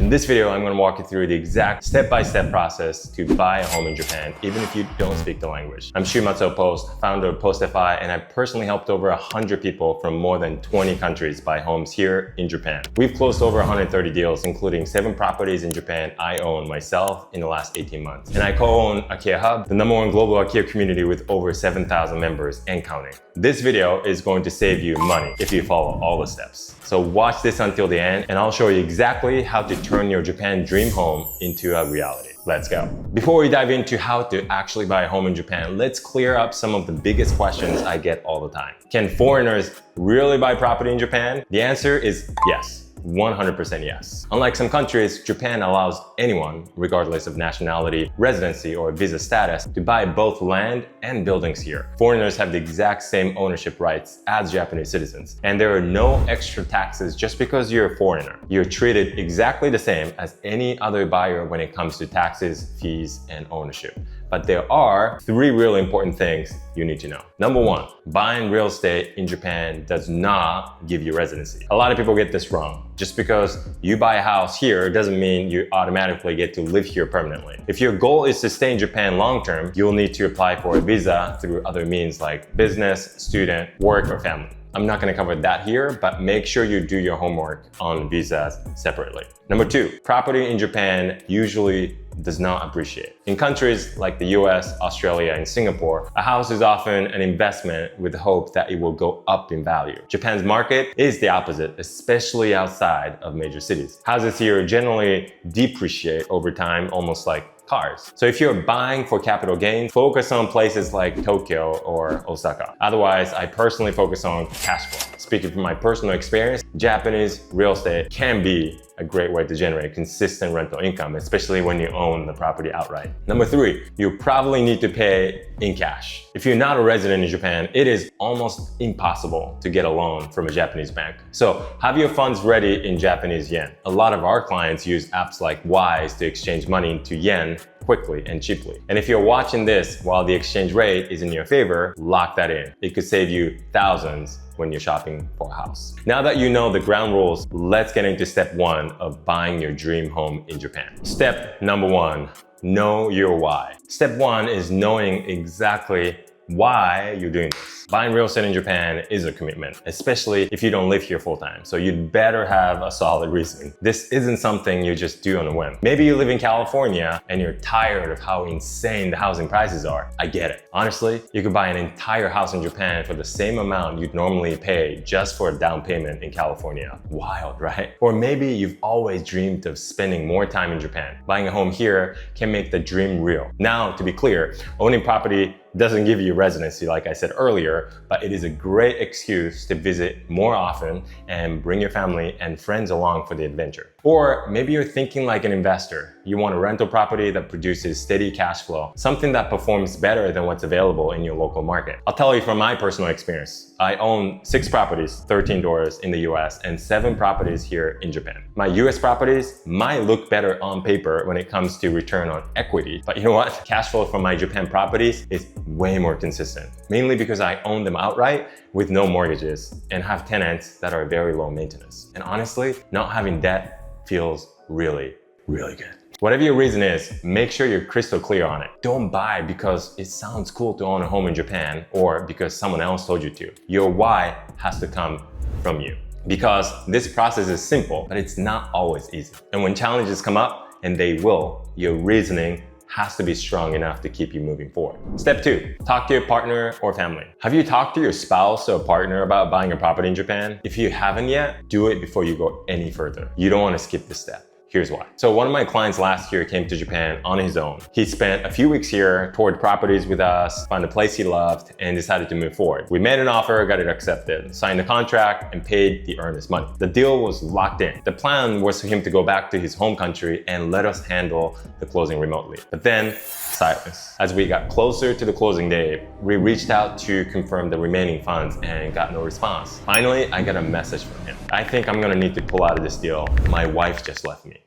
In this video, I'm going to walk you through the exact step-by-step process to buy a home in Japan, even if you don't speak the language. I'm Shumatsu Post, founder of Postify, and I've personally helped over 100 people from more than 20 countries buy homes here in Japan. We've closed over 130 deals, including 7 properties in Japan I own myself in the last 18 months. And I co-own AkiyaHub, the #1 global Akiya community with over 7,000 members and counting. This video is going to save you money if you follow all the steps. So watch this until the end, and I'll show you exactly how to turn your Japan dream home into a reality. Let's go. Before we dive into how to actually buy a home in Japan, let's clear up some of the biggest questions I get all the time. Can foreigners really buy property in Japan? The answer is yes. 100% yes. Unlike some countries, Japan allows anyone, regardless of nationality, residency, or visa status, to buy both land and buildings here. Foreigners have the exact same ownership rights as Japanese citizens, and there are no extra taxes just because you're a foreigner. You're treated exactly the same as any other buyer when it comes to taxes, fees, and ownership. But there are 3 really important things you need to know. Number 1, buying real estate in Japan does not give you residency. A lot of people get this wrong. Just because you buy a house here doesn't mean you automatically get to live here permanently. If your goal is to stay in Japan long-term, you'll need to apply for a visa through other means like business, student, work, or family. I'm not going to cover that here, but make sure you do your homework on visas separately. Number 2, property in Japan usually does not appreciate. In countries like the US, Australia, and Singapore, a house is often an investment with the hope that it will go up in value. Japan's market is the opposite, especially outside of major cities. Houses here generally depreciate over time, almost like cars. So if you're buying for capital gain, focus on places like Tokyo or Osaka. Otherwise, I personally focus on cash flow. Speaking from my personal experience, Japanese real estate can be a great way to generate consistent rental income, especially when you own the property outright. Number 3, you probably need to pay in cash. If you're not a resident in Japan, it is almost impossible to get a loan from a Japanese bank. So have your funds ready in Japanese yen. A lot of our clients use apps like Wise to exchange money into yen quickly and cheaply. And if you're watching this while the exchange rate is in your favor, lock that in. It could save you thousands when you're shopping for a house. Now that you know the ground rules, let's get into step 1 of buying your dream home in Japan. Step number 1, know your why. Step 1 is knowing exactly why you're doing this. Buying real estate in Japan is a commitment, especially if you don't live here full time. So you'd better have a solid reason. This isn't something you just do on a whim. Maybe you live in California and you're tired of how insane the housing prices are. I get it. Honestly, you could buy an entire house in Japan for the same amount you'd normally pay just for a down payment in California. Wild, right? Or maybe you've always dreamed of spending more time in Japan. Buying a home here can make the dream real. Now, to be clear, owning property doesn't give you residency like I said earlier, but it is a great excuse to visit more often and bring your family and friends along for the adventure. Or maybe you're thinking like an investor. You want a rental property that produces steady cash flow, something that performs better than what's available in your local market. I'll tell you from my personal experience. I own 6 properties, 13 doors in the US, and 7 properties here in Japan. My US properties might look better on paper when it comes to return on equity, but you know what? Cash flow from my Japan properties is way more consistent, mainly because I own them outright with no mortgages and have tenants that are very low maintenance. And honestly, not having debt feels really, really good. Whatever your reason is, make sure you're crystal clear on it. Don't buy because it sounds cool to own a home in Japan or because someone else told you to. Your why has to come from you. Because this process is simple, but it's not always easy. And when challenges come up, and they will, your reasoning has to be strong enough to keep you moving forward. Step 2, talk to your partner or family. Have you talked to your spouse or partner about buying a property in Japan? If you haven't yet, do it before you go any further. You don't want to skip this step. Here's why. So one of my clients last year came to Japan on his own. He spent a few weeks here, toured properties with us, found a place he loved, and decided to move forward. We made an offer, got it accepted, signed the contract, and paid the earnest money. The deal was locked in. The plan was for him to go back to his home country and let us handle the closing remotely. But then, silence. As we got closer to the closing day, we reached out to confirm the remaining funds and got no response. Finally, I got a message from him. I think I'm gonna need to pull out of this deal. My wife just left me.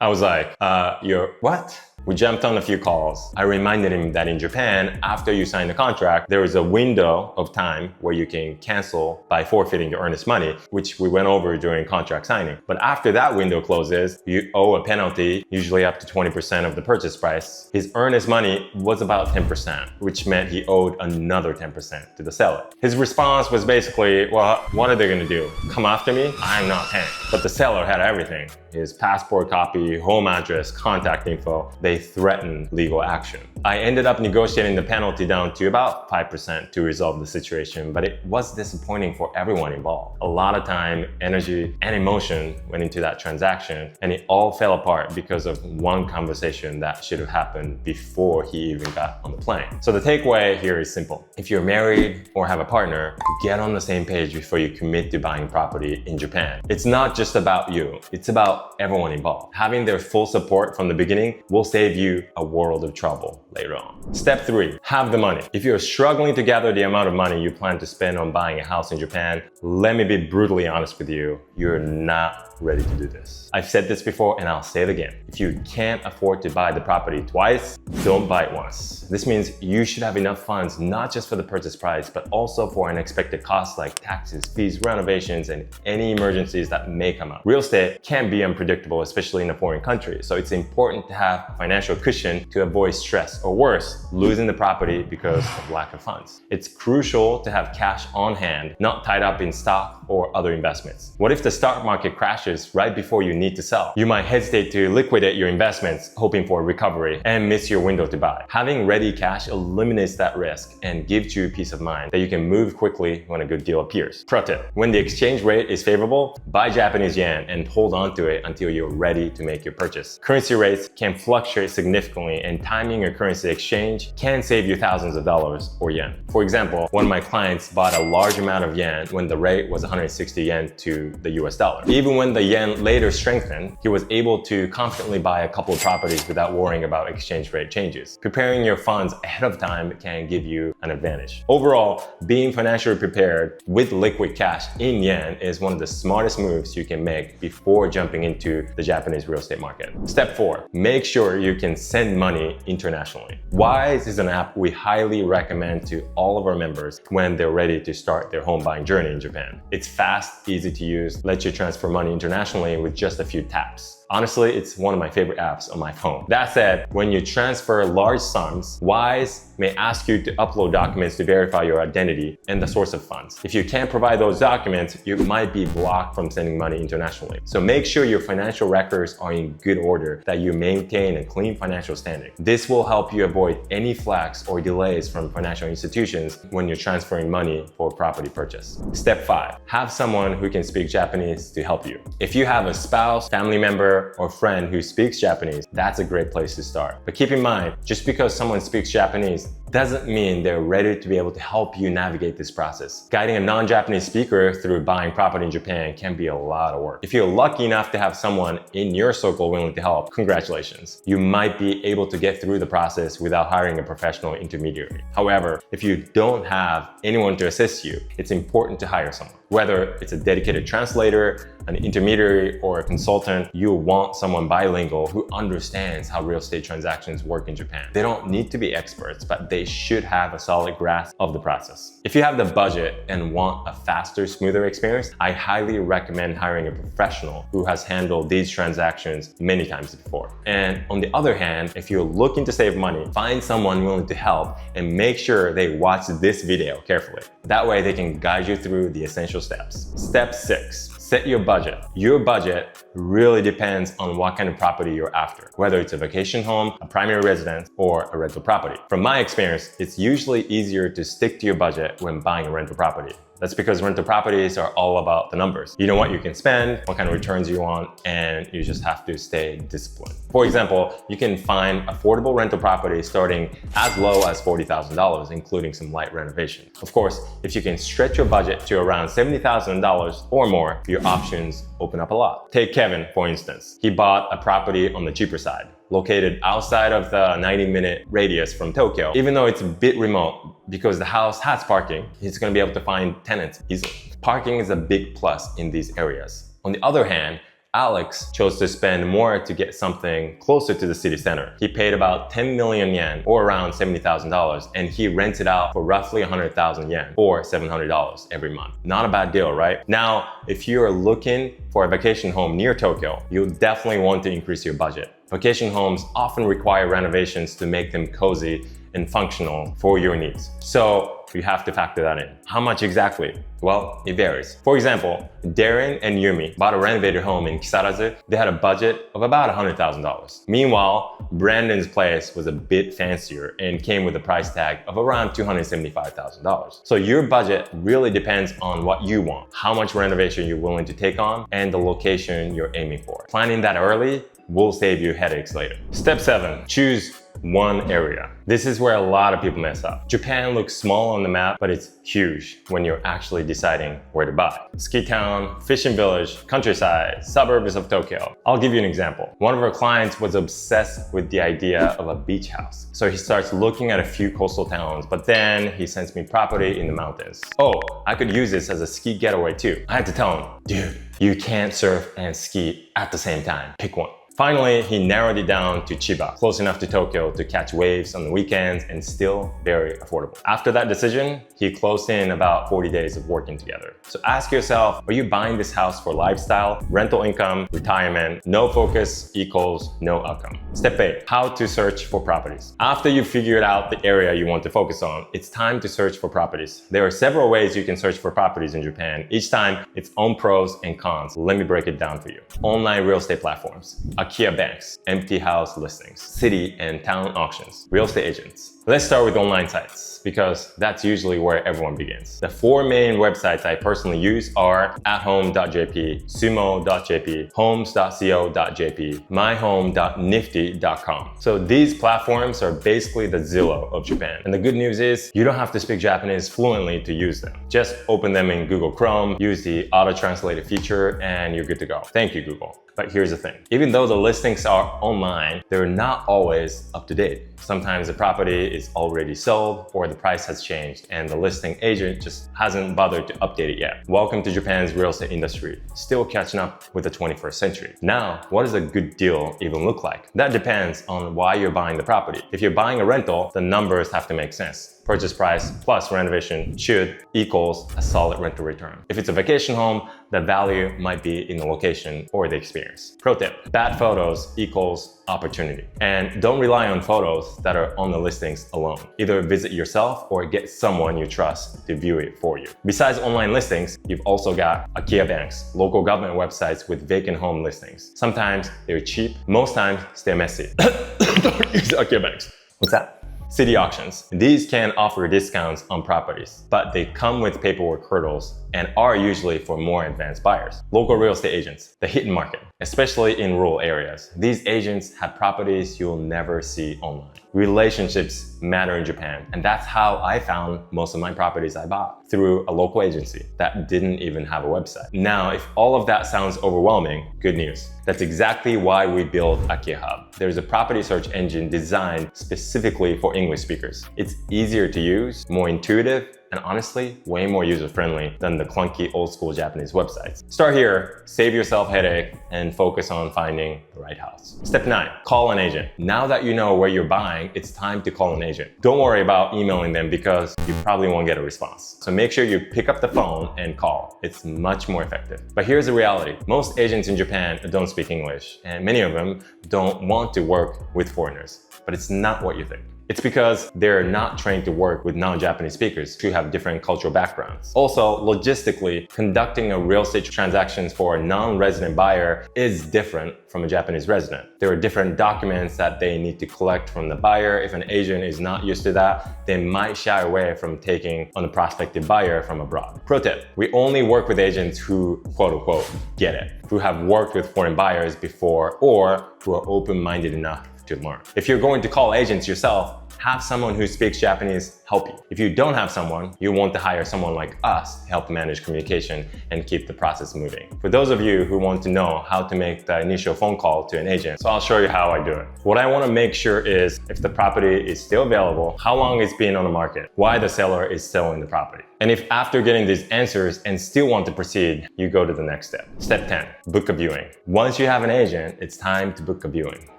I was like, you're what? We jumped on a few calls. I reminded him that in Japan, after you sign the contract, there is a window of time where you can cancel by forfeiting your earnest money, which we went over during contract signing. But after that window closes, you owe a penalty, usually up to 20% of the purchase price. His earnest money was about 10%, which meant he owed another 10% to the seller. His response was basically, well, what are they gonna do? Come after me? I'm not paying. But the seller had everything. His passport copy, home address, contact info. They threatened legal action. I ended up negotiating the penalty down to about 5% to resolve the situation, but it was disappointing for everyone involved. A lot of time, energy, and emotion went into that transaction, and it all fell apart because of one conversation that should have happened before he even got on the plane. So the takeaway here is simple. If you're married or have a partner, get on the same page before you commit to buying property in Japan. It's not just about you, it's about everyone involved. Having their full support from the beginning will save you a world of trouble later on. Step 3, have the money. If you're struggling to gather the amount of money you plan to spend on buying a house in Japan, let me be brutally honest with you, you're not ready to do this. I've said this before and I'll say it again. If you can't afford to buy the property twice, don't buy it once. This means you should have enough funds not just for the purchase price, but also for unexpected costs like taxes, fees, renovations, and any emergencies that may come up. Real estate can be unpredictable, especially in a foreign country, so it's important to have a financial cushion to avoid stress, or worse, losing the property because of lack of funds. It's crucial to have cash on hand, not tied up in stock or other investments. What if the stock market crashes right before you need to sell? You might hesitate to liquidate your investments, hoping for a recovery, and miss your window to buy. Having ready cash eliminates that risk and gives you peace of mind that you can move quickly when a good deal appears. Pro tip: when the exchange rate is favorable, buy Japanese yen and hold on to it until you're ready to make your purchase. Currency rates can fluctuate significantly, and timing your currency exchange can save you thousands of dollars or yen. For example, one of my clients bought a large amount of yen when the rate was 160 yen to the US dollar. Even when the yen later strengthened, he was able to confidently buy a couple of properties without worrying about exchange rate changes. Preparing your funds ahead of time can give you an advantage. Overall, being financially prepared with liquid cash in yen is one of the smartest moves you can make before jumping into the Japanese real estate market. Step 4, make sure you can send money internationally. Wise is an app we highly recommend to all of our members when they're ready to start their home buying journey in Japan. It's fast, easy to use, lets you transfer money internationally with just a few taps. Honestly, it's one of my favorite apps on my phone. That said, when you transfer large sums, Wise may ask you to upload documents to verify your identity and the source of funds. If you can't provide those documents, you might be blocked from sending money internationally. So make sure your financial records are in good order, that you maintain a clean financial standing. This will help you avoid any flags or delays from financial institutions when you're transferring money for property purchase. Step 5, have someone who can speak Japanese to help you. If you have a spouse, family member, or friend who speaks Japanese, that's a great place to start. But keep in mind, just because someone speaks Japanese doesn't mean they're ready to be able to help you navigate this process. Guiding a non-Japanese speaker through buying property in Japan can be a lot of work. If you're lucky enough to have someone in your circle willing to help, congratulations. You might be able to get through the process without hiring a professional intermediary. However, if you don't have anyone to assist you, it's important to hire someone. Whether it's a dedicated translator, an intermediary, or a consultant, you want someone bilingual who understands how real estate transactions work in Japan. They don't need to be experts, but they should have a solid grasp of the process. If you have the budget and want a faster, smoother experience, I highly recommend hiring a professional who has handled these transactions many times before. And on the other hand, if you're looking to save money, find someone willing to help and make sure they watch this video carefully. That way they can guide you through the essential steps. Step 6. Set your budget. Your budget really depends on what kind of property you're after, whether it's a vacation home, a primary residence, or a rental property. From my experience, it's usually easier to stick to your budget when buying a rental property. That's because rental properties are all about the numbers. You know what you can spend, what kind of returns you want, and you just have to stay disciplined. For example, you can find affordable rental properties starting as low as $40,000, including some light renovation. Of course, if you can stretch your budget to around $70,000 or more, your options open up a lot. Take Kevin, for instance. He bought a property on the cheaper side, located outside of the 90-minute radius from Tokyo. Even though it's a bit remote, because the house has parking, he's gonna be able to find tenants easily. Parking is a big plus in these areas. On the other hand, Alex chose to spend more to get something closer to the city center. He paid about 10 million yen or around $70,000 and he rented out for roughly 100,000 yen or $700 every month. Not a bad deal, right? Now, if you're looking for a vacation home near Tokyo, you'll definitely want to increase your budget. Vacation homes often require renovations to make them cozy and functional for your needs. So you have to factor that in. How much exactly? Well, it varies. For example, Darren and Yumi bought a renovated home in Kisarazu. They had a budget of about $100,000. Meanwhile, Brandon's place was a bit fancier and came with a price tag of around $275,000. So your budget really depends on what you want, how much renovation you're willing to take on, and the location you're aiming for. Planning that early will save you headaches later. Step 7, choose one area. This is where a lot of people mess up. Japan looks small on the map, but it's huge when you're actually deciding where to buy. Ski town, fishing village, countryside, suburbs of Tokyo. I'll give you an example. One of our clients was obsessed with the idea of a beach house. So he starts looking at a few coastal towns, but then he sends me property in the mountains. Oh, I could use this as a ski getaway too. I had to tell him, dude, you can't surf and ski at the same time. Pick one. Finally, he narrowed it down to Chiba, close enough to Tokyo to catch waves on the weekends and still very affordable. After that decision, he closed in about 40 days of working together. So ask yourself, are you buying this house for lifestyle, rental income, retirement? No focus equals no outcome. Step 8, how to search for properties. After you've figured out the area you want to focus on, it's time to search for properties. There are several ways you can search for properties in Japan. Each time, its own pros and cons. Let me break it down for you. Online real estate platforms. Akiya banks, empty house listings, city and town auctions, real estate agents. Let's start with online sites because that's usually where everyone begins. The 4 main websites I personally use are athome.jp, sumo.jp, homes.co.jp, myhome.nifty.com. So these platforms are basically the Zillow of Japan. And the good news is you don't have to speak Japanese fluently to use them. Just open them in Google Chrome, use the auto-translate feature, and you're good to go. Thank you, Google. But here's the thing. Even though the listings are online, they're not always up to date. Sometimes the property is already sold or the price has changed and the listing agent just hasn't bothered to update it yet. Welcome to Japan's real estate industry, still catching up with the 21st century. Now, what does a good deal even look like? That depends on why you're buying the property. If you're buying a rental, the numbers have to make sense. Purchase price plus renovation should equals a solid rental return. If it's a vacation home, the value might be in the location or the experience. Pro tip, bad photos equals opportunity. And don't rely on photos that are on the listings alone. Either visit yourself or get someone you trust to view it for you. Besides online listings, you've also got Akiya banks, local government websites with vacant home listings. Sometimes they're cheap, most times they're messy. Don't use Akiya banks. What's that? City auctions. These can offer discounts on properties, but they come with paperwork hurdles and are usually for more advanced buyers. Local real estate agents, the hidden market, especially in rural areas. These agents have properties you'll never see online. Relationships matter in Japan, and that's how I found most of my properties I bought, through a local agency that didn't even have a website. Now, if all of that sounds overwhelming, good news. That's exactly why we built AkiyaHub. There's a property search engine designed specifically for English speakers. It's easier to use, more intuitive, and honestly, way more user-friendly than the clunky old-school Japanese websites. Start here, save yourself headache, and focus on finding the right house. Step 9, call an agent. Now that you know where you're buying, it's time to call an agent. Don't worry about emailing them because you probably won't get a response. So make sure you pick up the phone and call. It's much more effective. But here's the reality. Most agents in Japan don't speak English, and many of them don't want to work with foreigners. But it's not what you think. It's because they're not trained to work with non-Japanese speakers who have different cultural backgrounds. Also, logistically, conducting a real estate transactions for a non-resident buyer is different from a Japanese resident. There are different documents that they need to collect from the buyer. If an agent is not used to that, they might shy away from taking on a prospective buyer from abroad. Pro tip, we only work with agents who, quote unquote, get it, who have worked with foreign buyers before or who are open-minded enough to learn. If you're going to call agents yourself, have someone who speaks Japanese help you. If you don't have someone, you want to hire someone like us to help manage communication and keep the process moving. For those of you who want to know how to make the initial phone call to an agent, so I'll show you how I do it. What I want to make sure is if the property is still available, how long it's been on the market, why the seller is selling the property. And if after getting these answers and still want to proceed, you go to the next step. Step 10, book a viewing. Once you have an agent, it's time to book a viewing.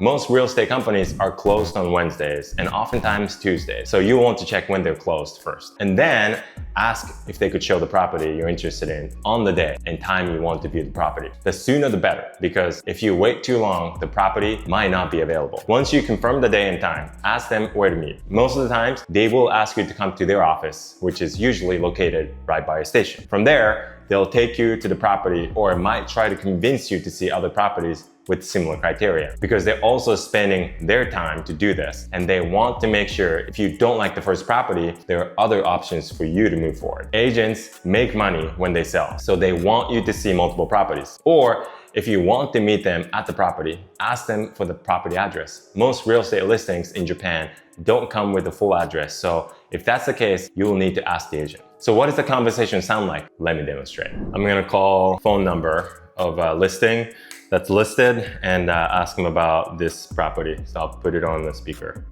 Most real estate companies are closed on Wednesdays and oftentimes Tuesdays. So you want to check when they're closed first. And then ask if they could show the property you're interested in on the day and time you want to view the property. The sooner the better, because if you wait too long, the property might not be available. Once you confirm the day and time, ask them where to meet. Most of the times, they will ask you to come to their office, which is usually located right by a station. From there, they'll take you to the property or might try to convince you to see other properties with similar criteria, because they're also spending their time to do this and they want to make sure if you don't like the first property, there are other options for you to move forward. Agents make money when they sell, so they want you to see multiple properties. Or if you want to meet them at the property, ask them for the property address. Most real estate listings in Japan don't come with the full address, so if that's the case, you will need to ask the agent. So what does the conversation sound like? Let me demonstrate. I'm gonna call phone number of a listing that's listed and ask them about this property. So I'll put it on the speaker.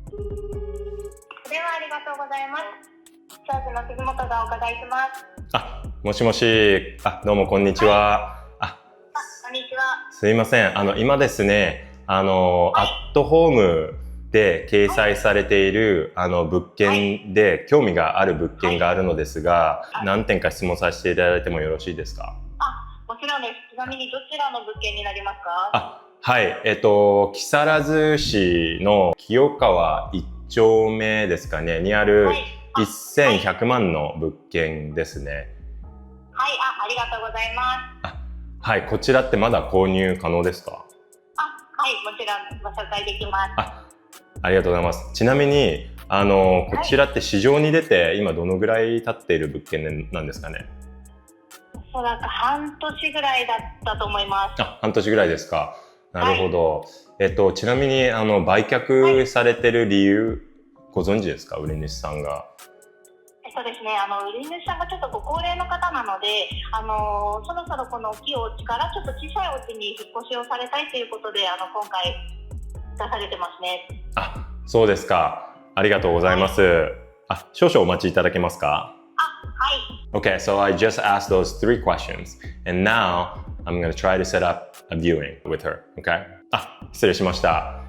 ではありがとうございます。チャージの杉本がお伺いします。あ、もしもし。どうもこんにちは。こんにちは。すいません。今ですね、アットホームで掲載されている物件で興味がある物件があるのですが、何点か質問させていただいてもよろしいですか？もちろんです。ちなみにどちらの物件になりますか？はい。木更津市の清川1丁目ですかね、にある1100万の物件ですね。はい、ありがとうございます。はい、こちらってまだ購入可能ですか？はい、もちろんご紹介できます。ありがとうございます。ちなみに、こちらって市場に出て今どのぐらい経っている物件なんですかね？おそらく半年ぐらいだったと思います。半年ぐらいですか。なるほど。ちなみに売却されてる理由、ご存知ですか？売り主さんが。そうですね。売り主さんがちょっとご高齢の方なので、そろそろこの大きいお家からちょっと小さいお家に引っ越しをされたいということで、今回出されてますね。そうですか。ありがとうございます。少々お待ちいただけますか？Okay, so I just asked those 3 questions, and now I'm going to try to set up a viewing with her. Okay? 失礼しました。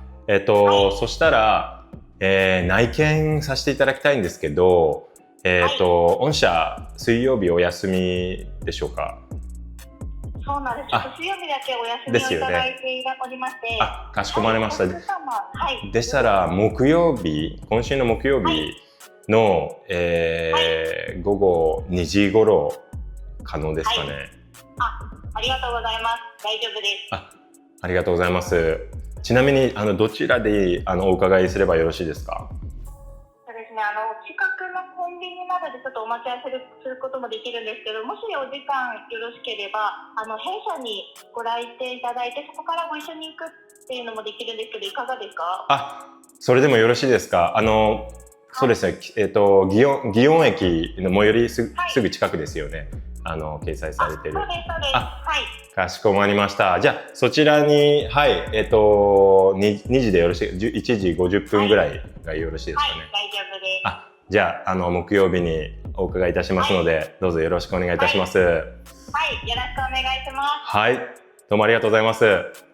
そしたら、内見させていただきたいんですけど、御社、水曜日お休みでしょうか？そうなんです。水曜日だけお休みをいただいておりまして。かしこまりました。でしたら、今週の木曜日の、午後2時頃可能ですかね？ありがとうございます。大丈夫です。ありがとうございます。ちなみにどちらでお伺いすればよろしいですか？そうですね。近くのコンビニなどでちょっとお待ち合わせすることもできるんですけど、もしお時間よろしければ弊社にご来店いただいて、そこからご一緒に行くっていうのもできるんですけど、いかがですか？それでもよろしいですか？そうですね。祇園駅の最寄りすぐ近くですよね。掲載されている。そうです。はい。かしこまりました。じゃあそちらに2時でよろしい、1時50分ぐらいがよろしいですかね？大丈夫です。じゃあ木曜日にお伺いいたしますので、どうぞよろしくお願いいたします。よろしくお願いします。はい。どうもありがとうございます。よろしくお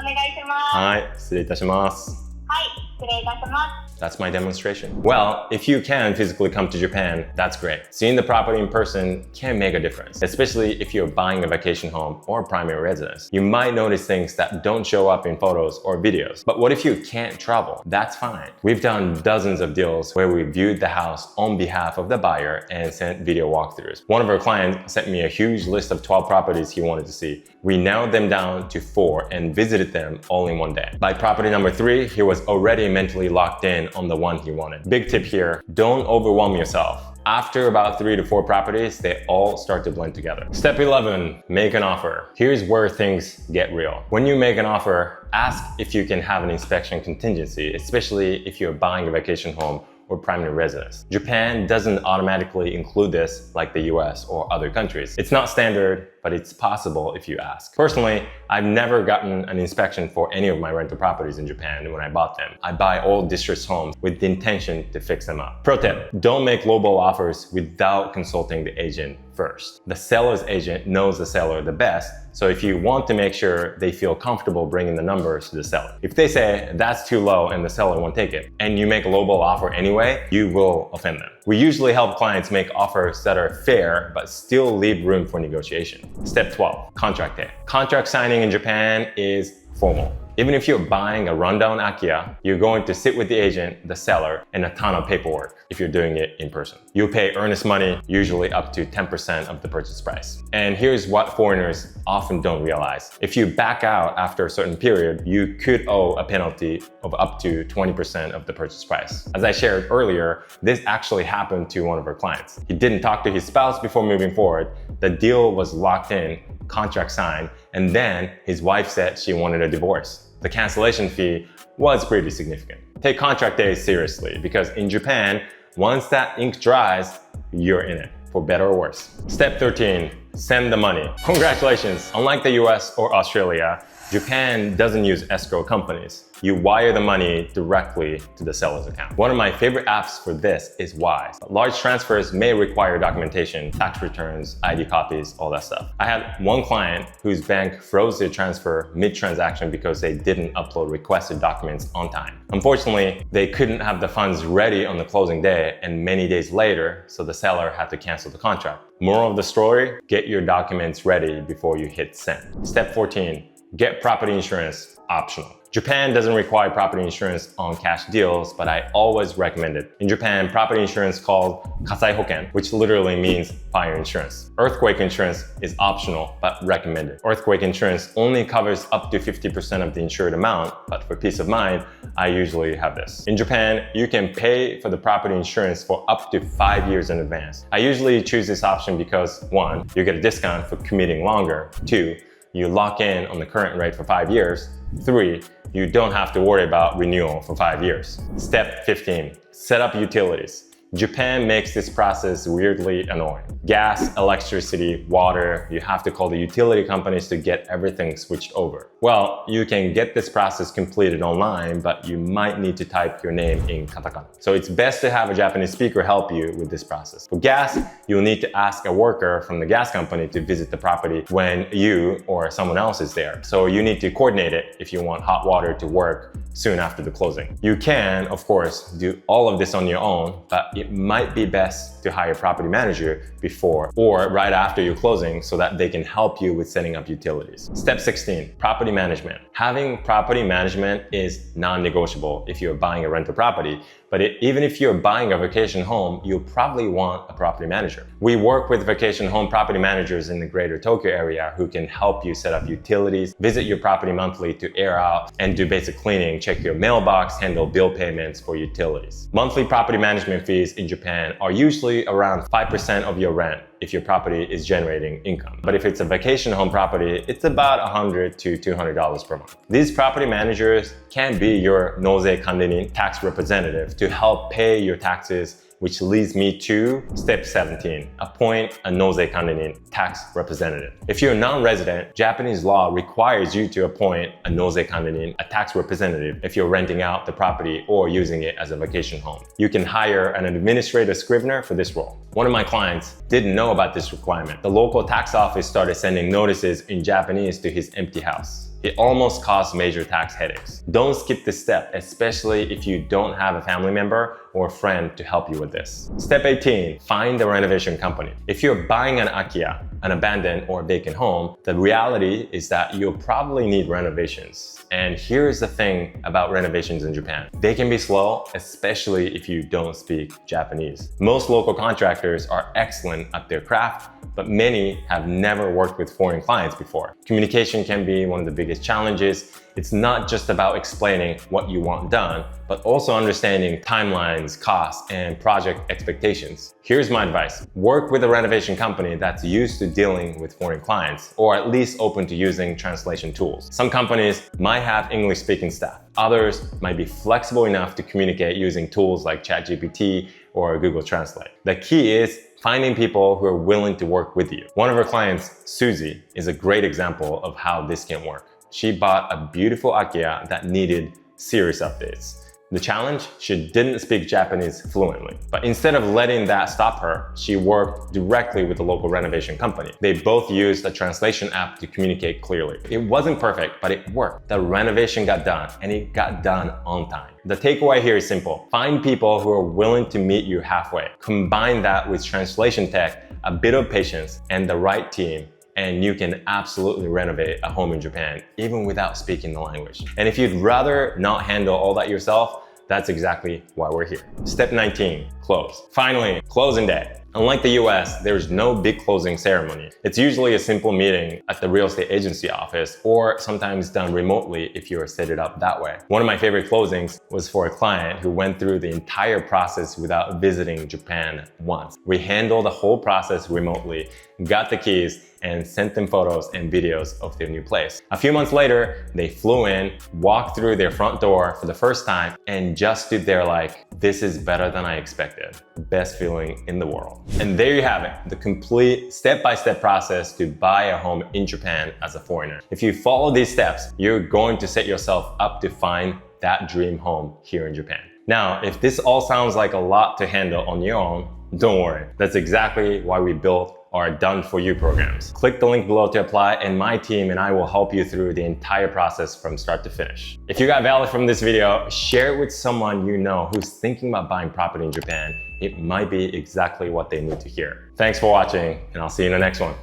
願いします。失礼いたします。失礼いたします。That's my demonstration. Well, if you can physically come to Japan, that's great. Seeing the property in person can make a difference, especially if you're buying a vacation home or primary residence. You might notice things that don't show up in photos or videos. But what if you can't travel? That's fine. We've done dozens of deals where we viewed the house on behalf of the buyer and sent video walkthroughs. One of our clients sent me a huge list of 12 properties he wanted to see. We narrowed them down to 4 and visited them all in one day. By property number 3, he was already in mentally locked in on the one he wanted. Big tip here, don't overwhelm yourself. After about 3 to 4 properties, they all start to blend together. Step 11, make an offer. Here's where things get real. When you make an offer, ask if you can have an inspection contingency, especially if you're buying a vacation home or primary residence. Japan doesn't automatically include this like the US or other countries. It's not standard, but it's possible if you ask. Personally, I've never gotten an inspection for any of my rental properties in Japan when I bought them. I buy all distressed homes with the intention to fix them up. Pro tip, don't make lowball offers without consulting the agent first. The seller's agent knows the seller the best, so if you want to make sure they feel comfortable bringing the numbers to the seller. If they say that's too low and the seller won't take it, and you make a lowball offer anyway, you will offend them. We usually help clients make offers that are fair but still leave room for negotiation. Step 12, contract day. Contract signing in Japan is formal. Even if you're buying a rundown Akiya, you're going to sit with the agent, the seller, and a ton of paperwork if you're doing it in person. You'll pay earnest money, usually up to 10% of the purchase price. And here's what foreigners often don't realize. If you back out after a certain period, you could owe a penalty of up to 20% of the purchase price. As I shared earlier, this actually happened to one of our clients. He didn't talk to his spouse before moving forward. The deal was locked in, contract signed, and then his wife said she wanted a divorce. The cancellation fee was pretty significant. Take contract days seriously because in Japan, once that ink dries, you're in it, for better or worse. Step 13, send the money. Congratulations! Unlike the US or Australia, Japan doesn't use escrow companies. You wire the money directly to the seller's account. One of my favorite apps for this is Wise. Large transfers may require documentation, tax returns, ID copies, all that stuff. I had one client whose bank froze their transfer mid-transaction because they didn't upload requested documents on time. Unfortunately, they couldn't have the funds ready on the closing day and many days later, so the seller had to cancel the contract. Moral of the story, get your documents ready before you hit send. Step 14, get property insurance, optional. Japan doesn't require property insurance on cash deals, but I always recommend it. In Japan, property insurance is called kasai hoken, which literally means fire insurance. Earthquake insurance is optional, but recommended. Earthquake insurance only covers up to 50% of the insured amount, but for peace of mind, I usually have this. In Japan, you can pay for the property insurance for up to 5 years in advance. I usually choose this option because 1, you get a discount for commuting longer. 2, you lock in on the current rate for 5 years. 3, you don't have to worry about renewal for 5 years. Step 15, set up utilities. Japan makes this process weirdly annoying. Gas, electricity, water, you have to call the utility companies to get everything switched over. Well, you can get this process completed online, but you might need to type your name in katakana. So it's best to have a Japanese speaker help you with this process. For gas, you'll need to ask a worker from the gas company to visit the property when you or someone else is there. So you need to coordinate it if you want hot water to work soon after the closing. You can, of course, do all of this on your own, but it might be best to hire a property manager before or right after your closing so that they can help you with setting up utilities. Step 16, property management. Having property management is non-negotiable if you're buying a rental property, but even if you're buying a vacation home, you'll probably want a property manager. We work with vacation home property managers in the greater Tokyo area who can help you set up utilities, visit your property monthly to air out and do basic cleaning, check your mailbox, handle bill payments for utilities. Monthly property management fees in Japan are usually around 5% of your rent if your property is generating income. But if it's a vacation home property, it's about $100 to $200 per month. These property managers can be your nozei kandinin tax representative to help pay your taxes, which leads me to step 17, appoint a nozei kandinin tax representative. If you're a non-resident, Japanese law requires you to appoint a nozei kandinin, a tax representative, if you're renting out the property or using it as a vacation home. You can hire an administrative scrivener for this role. One of my clients didn't know about this requirement. The local tax office started sending notices in Japanese to his empty house. It almost caused major tax headaches. Don't skip this step, especially if you don't have a family member or a friend to help you with this. Step 18, find a renovation company. If you're buying an Akiya, an abandoned or vacant home, the reality is that you'll probably need renovations. And here's the thing about renovations in Japan. They can be slow, especially if you don't speak Japanese. Most local contractors are excellent at their craft, but many have never worked with foreign clients before. Communication can be one of the biggest challenges. It's not just about explaining what you want done, but also understanding timelines, costs, and project expectations. Here's my advice. Work with a renovation company that's used to dealing with foreign clients, or at least open to using translation tools. Some companies might have English-speaking staff. Others might be flexible enough to communicate using tools like ChatGPT or Google Translate. The key is finding people who are willing to work with you. One of our clients, Susie, is a great example of how this can work. She bought a beautiful Akiya that needed serious updates. The challenge? She didn't speak Japanese fluently. But instead of letting that stop her, she worked directly with the local renovation company. They both used a translation app to communicate clearly. It wasn't perfect, but it worked. The renovation got done, and it got done on time. The takeaway here is simple. Find people who are willing to meet you halfway. Combine that with translation tech, a bit of patience, and the right team, and you can absolutely renovate a home in Japan, even without speaking the language. And if you'd rather not handle all that yourself, that's exactly why we're here. Step 19, close. Finally, closing day. Unlike the US, there's no big closing ceremony. It's usually a simple meeting at the real estate agency office, or sometimes done remotely if you are set it up that way. One of my favorite closings was for a client who went through the entire process without visiting Japan once. We handled the whole process remotely, got the keys, and sent them photos and videos of their new place. A few months later, they flew in, walked through their front door for the first time, and just stood there like, this is better than I expected. Best feeling in the world. And there you have it, the complete step-by-step process to buy a home in Japan as a foreigner. If you follow these steps, you're going to set yourself up to find that dream home here in Japan. Now, if this all sounds like a lot to handle on your own, don't worry. That's exactly why we built our Done For You programs. Click the link below to apply, and my team and I will help you through the entire process from start to finish. If you got value from this video, share it with someone you know who's thinking about buying property in Japan. It might be exactly what they need to hear. Thanks for watching, and I'll see you in the next one.